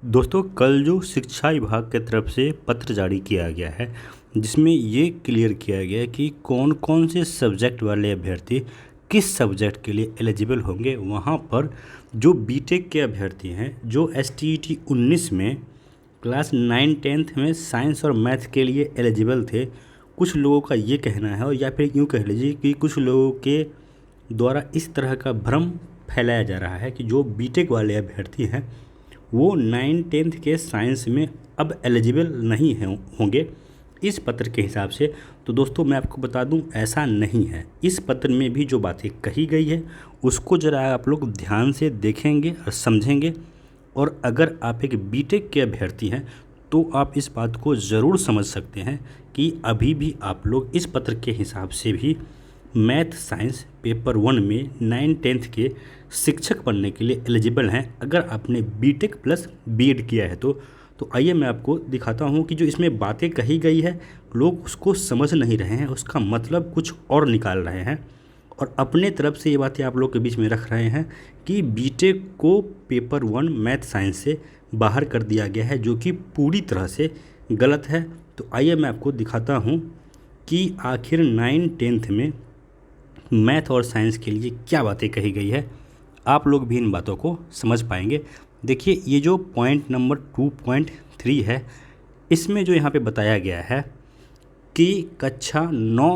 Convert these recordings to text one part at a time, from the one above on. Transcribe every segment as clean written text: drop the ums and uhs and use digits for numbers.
दोस्तों कल जो शिक्षा विभाग की तरफ से पत्र जारी किया गया है जिसमें ये क्लियर किया गया है कि कौन कौन से सब्जेक्ट वाले अभ्यर्थी किस सब्जेक्ट के लिए एलिजिबल होंगे। वहाँ पर जो बीटेक के अभ्यर्थी हैं जो STET 19 में क्लास 9-10 में साइंस और मैथ के लिए एलिजिबल थे, कुछ लोगों का ये कहना है और या फिर यूँ कह लीजिए कि कुछ लोगों के द्वारा इस तरह का भ्रम फैलाया जा रहा है कि जो बीटेक वाले अभ्यर्थी हैं वो 9-10 के साइंस में अब एलिजिबल नहीं होंगे इस पत्र के हिसाब से। तो दोस्तों मैं आपको बता दूं ऐसा नहीं है। इस पत्र में भी जो बातें कही गई है उसको ज़रा आप लोग ध्यान से देखेंगे और समझेंगे, और अगर आप एक बीटेक के अभ्यर्थी हैं तो आप इस बात को ज़रूर समझ सकते हैं कि अभी भी आप लोग इस पत्र के हिसाब से भी मैथ साइंस पेपर 1 में 9-10 के शिक्षक बनने के लिए एलिजिबल हैं अगर आपने बीटेक प्लस बीएड किया है तो आइए मैं आपको दिखाता हूं कि जो इसमें बातें कही गई है लोग उसको समझ नहीं रहे हैं, उसका मतलब कुछ और निकाल रहे हैं और अपने तरफ से ये बातें आप लोग के बीच में रख रहे हैं कि बीटेक को पेपर 1 मैथ साइंस से बाहर कर दिया गया है, जो कि पूरी तरह से गलत है। तो आइए मैं आपको दिखाता हूँ कि आखिर 9-10 में मैथ और साइंस के लिए क्या बातें कही गई है, आप लोग भी इन बातों को समझ पाएंगे। देखिए ये जो पॉइंट नंबर 2.3 है इसमें जो यहाँ पे बताया गया है कि कक्षा 9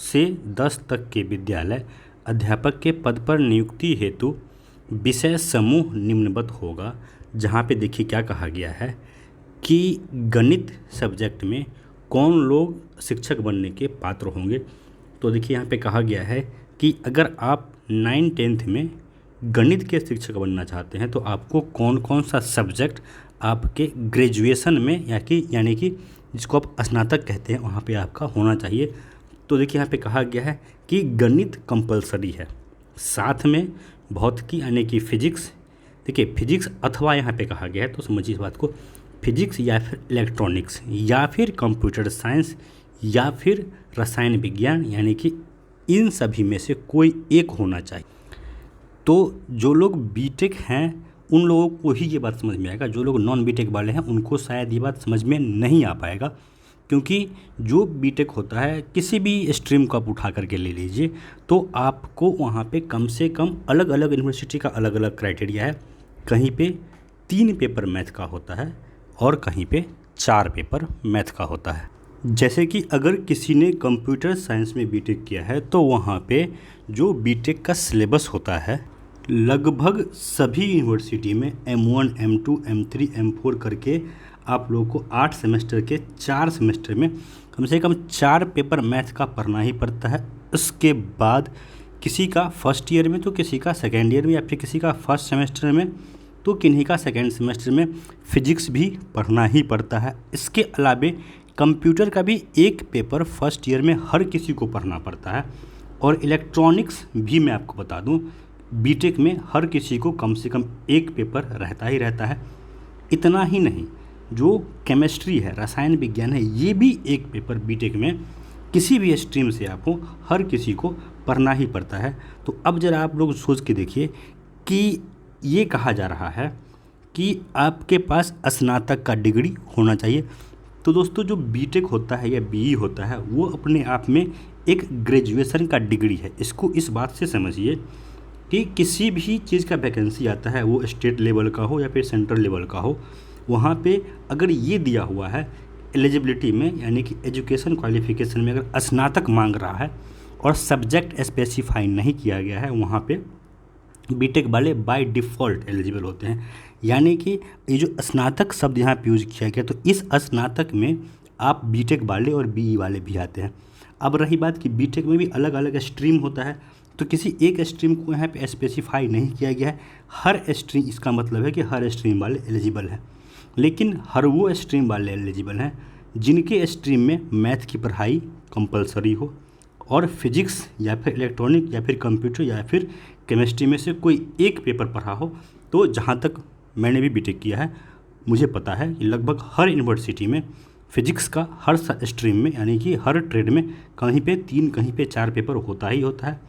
से 10 तक के विद्यालय अध्यापक के पद पर नियुक्ति हेतु विषय समूह निम्नवत होगा। जहाँ पे देखिए क्या कहा गया है कि गणित सब्जेक्ट में कौन लोग शिक्षक बनने के पात्र होंगे। तो देखिए यहाँ पे कहा गया है कि अगर आप 9-10 में गणित के शिक्षक बनना चाहते हैं तो आपको कौन कौन सा सब्जेक्ट आपके ग्रेजुएशन में यानी कि जिसको आप स्नातक कहते हैं वहाँ पे आपका होना चाहिए। तो देखिए यहाँ पे कहा गया है कि गणित कंपलसरी है, साथ में भौतिकी यानी कि फिजिक्स, देखिए फिजिक्स अथवा यहाँ पे कहा गया है तो समझिए इस बात को, फिजिक्स या फिर इलेक्ट्रॉनिक्स या फिर कंप्यूटर साइंस या फिर रसायन विज्ञान, यानी कि इन सभी में से कोई एक होना चाहिए। तो जो लोग बीटेक हैं उन लोगों को ही ये बात समझ में आएगा, जो लोग नॉन बीटेक वाले हैं उनको शायद ये बात समझ में नहीं आ पाएगा, क्योंकि जो बीटेक होता है किसी भी स्ट्रीम को आप उठा करके ले लीजिए तो आपको वहाँ पे कम से कम अलग अलग यूनिवर्सिटी का अलग अलग क्राइटेरिया है। कहीं पे 3 पेपर मैथ का होता है और कहीं पे 4 पेपर मैथ का होता है। जैसे कि अगर किसी ने कंप्यूटर साइंस में बीटेक किया है तो वहाँ पे जो बीटेक का सिलेबस होता है लगभग सभी यूनिवर्सिटी में M1, M2, M3, M4 करके आप लोगों को 8 सेमेस्टर के 4 सेमेस्टर में कम से कम 4 पेपर मैथ का पढ़ना ही पड़ता है। उसके बाद किसी का फर्स्ट ईयर में तो किसी का सेकेंड ईयर में या फिर किसी का फर्स्ट सेमेस्टर में तो किन्हीं का सेकेंड सेमेस्टर में फिजिक्स भी पढ़ना ही पड़ता है। इसके अलावे कंप्यूटर का भी एक पेपर फर्स्ट ईयर में हर किसी को पढ़ना पड़ता है, और इलेक्ट्रॉनिक्स भी मैं आपको बता दूं बीटेक में हर किसी को कम से कम एक पेपर रहता ही रहता है। इतना ही नहीं, जो केमिस्ट्री है, रसायन विज्ञान है, ये भी एक पेपर बीटेक में किसी भी स्ट्रीम से आपको हर किसी को पढ़ना ही पड़ता है। तो अब ज़रा आप लोग सोच के देखिए कि ये कहा जा रहा है कि आपके पास स्नातक का डिग्री होना चाहिए। तो दोस्तों जो बीटेक होता है या बीई होता है वो अपने आप में एक ग्रेजुएशन का डिग्री है। इसको इस बात से समझिए कि किसी भी चीज़ का वैकेंसी आता है, वो स्टेट लेवल का हो या फिर सेंट्रल लेवल का हो, वहाँ पे अगर ये दिया हुआ है एलिजिबिलिटी में यानी कि एजुकेशन क्वालिफिकेशन में अगर स्नातक मांग रहा है और सब्जेक्ट स्पेसिफाई नहीं किया गया है, वहाँ पे बीटेक वाले बाय डिफ़ॉल्ट एलिजिबल होते हैं। यानी कि ये जो स्नातक शब्द यहाँ पे यूज़ किया गया तो इस स्नातक में आप बीटेक वाले और बीई वाले भी आते हैं। अब रही बात कि बीटेक में भी अलग अलग स्ट्रीम होता है, तो किसी एक स्ट्रीम को यहाँ पे स्पेसिफाई नहीं किया गया है। हर स्ट्रीम, इसका मतलब है कि हर स्ट्रीम वाले एलिजिबल हैं, लेकिन हर वो स्ट्रीम वाले एलिजिबल हैं जिनके स्ट्रीम में मैथ की पढ़ाई कंपलसरी हो और फिजिक्स या फिर इलेक्ट्रॉनिक या फिर कंप्यूटर या फिर केमिस्ट्री में से कोई एक पेपर पढ़ा हो। तो जहाँ तक मैंने भी बीटेक किया है मुझे पता है कि लगभग हर यूनिवर्सिटी में फिजिक्स का हर स्ट्रीम में यानी कि हर ट्रेड में कहीं पे 3 कहीं पे 4 पेपर होता ही होता है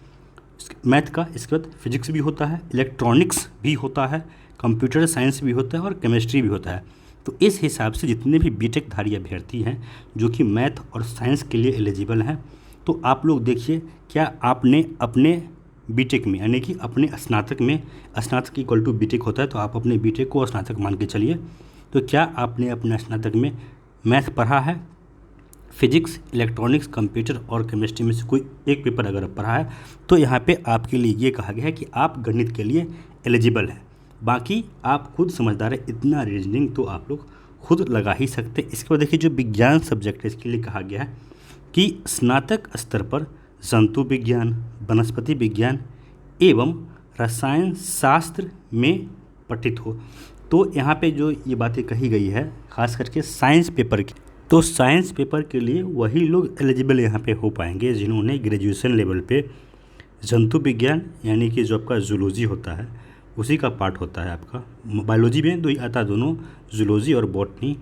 मैथ का। इसके बाद फिजिक्स भी होता है, इलेक्ट्रॉनिक्स भी होता है, कंप्यूटर साइंस भी होता है और केमिस्ट्री भी होता है। तो इस हिसाब से जितने भी बीटेक धारी अभ्यर्थी हैं जो कि मैथ और साइंस के लिए एलिजिबल हैं, तो आप लोग देखिए, क्या आपने अपने बीटेक में यानी कि अपने स्नातक में, स्नातक इक्वल टू बीटेक होता है, तो आप अपने बीटेक को स्नातक मान के चलिए। तो क्या आपने अपने स्नातक में मैथ पढ़ा है? फिजिक्स, इलेक्ट्रॉनिक्स, कंप्यूटर और केमिस्ट्री में से कोई एक पेपर अगर पढ़ा है तो यहाँ पे आपके लिए ये कहा गया है कि आप गणित के लिए एलिजिबल हैं। बाकी आप खुद समझदार है, इतना रीजनिंग तो आप लोग खुद लगा ही सकते हैं। इसके बाद देखिए, जो विज्ञान सब्जेक्ट है इसके लिए कहा गया है कि स्नातक स्तर पर जंतु विज्ञान, वनस्पति विज्ञान एवं रसायन शास्त्र में पठित हो। तो यहाँ पे जो ये बातें कही गई है खास करके साइंस पेपर की, तो साइंस पेपर के लिए वही लोग एलिजिबल यहाँ पे हो पाएंगे जिन्होंने ग्रेजुएशन लेवल पे जंतु विज्ञान यानी कि जो आपका जूलॉजी होता है उसी का पार्ट होता है आपका, बायोलॉजी में दो ही आता है दोनों, जूलॉजी और बॉटनी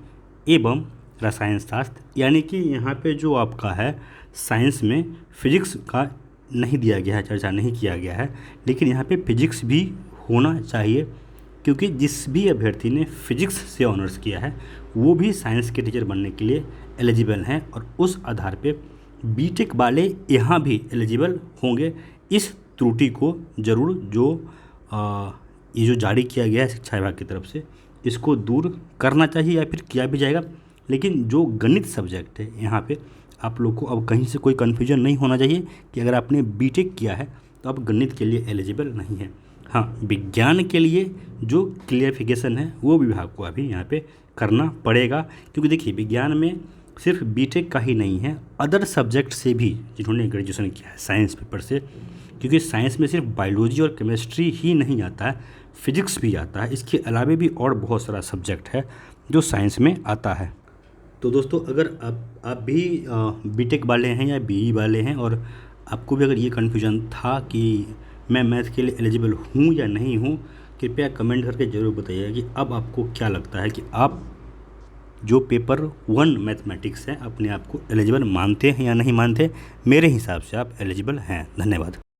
एवं रसायन शास्त्र, यानी कि यहाँ पे जो आपका है साइंस में फिजिक्स का नहीं दिया गया है, चर्चा नहीं किया गया है, लेकिन यहाँ पे फिजिक्स भी होना चाहिए क्योंकि जिस भी अभ्यर्थी ने फिजिक्स से ऑनर्स किया है वो भी साइंस के टीचर बनने के लिए एलिजिबल हैं और उस आधार पे बीटेक वाले यहाँ भी एलिजिबल होंगे। इस त्रुटि को ज़रूर ये जो जारी किया गया है शिक्षा विभाग की तरफ से, इसको दूर करना चाहिए या फिर किया भी जाएगा। लेकिन जो गणित सब्जेक्ट है यहाँ पे आप लोग को अब कहीं से कोई कन्फ्यूजन नहीं होना चाहिए कि अगर आपने बीटेक किया है तो आप गणित के लिए एलिजिबल नहीं है। हाँ, विज्ञान के लिए जो क्लियरिफिकेशन है वो विभाग को अभी यहाँ पे करना पड़ेगा, क्योंकि देखिए विज्ञान में सिर्फ बीटेक का ही नहीं है, अदर सब्जेक्ट से भी जिन्होंने ग्रेजुएशन किया है साइंस पेपर से, क्योंकि साइंस में सिर्फ बायोलॉजी और केमिस्ट्री ही नहीं आता है, फिजिक्स भी आता है, इसके अलावा भी और बहुत सारा सब्जेक्ट है जो साइंस में आता है। तो दोस्तों, अगर आप भी बीटेक वाले हैं या बीई वाले हैं और आपको भी अगर ये कन्फ्यूजन था कि मैं मैथ के लिए एलिजिबल हूँ या नहीं हूँ, कृपया कमेंट करके ज़रूर बताइएगा कि अब आपको क्या लगता है कि आप जो पेपर 1 मैथमेटिक्स है अपने आप को एलिजिबल मानते हैं या नहीं मानते। मेरे हिसाब से आप एलिजिबल हैं। धन्यवाद।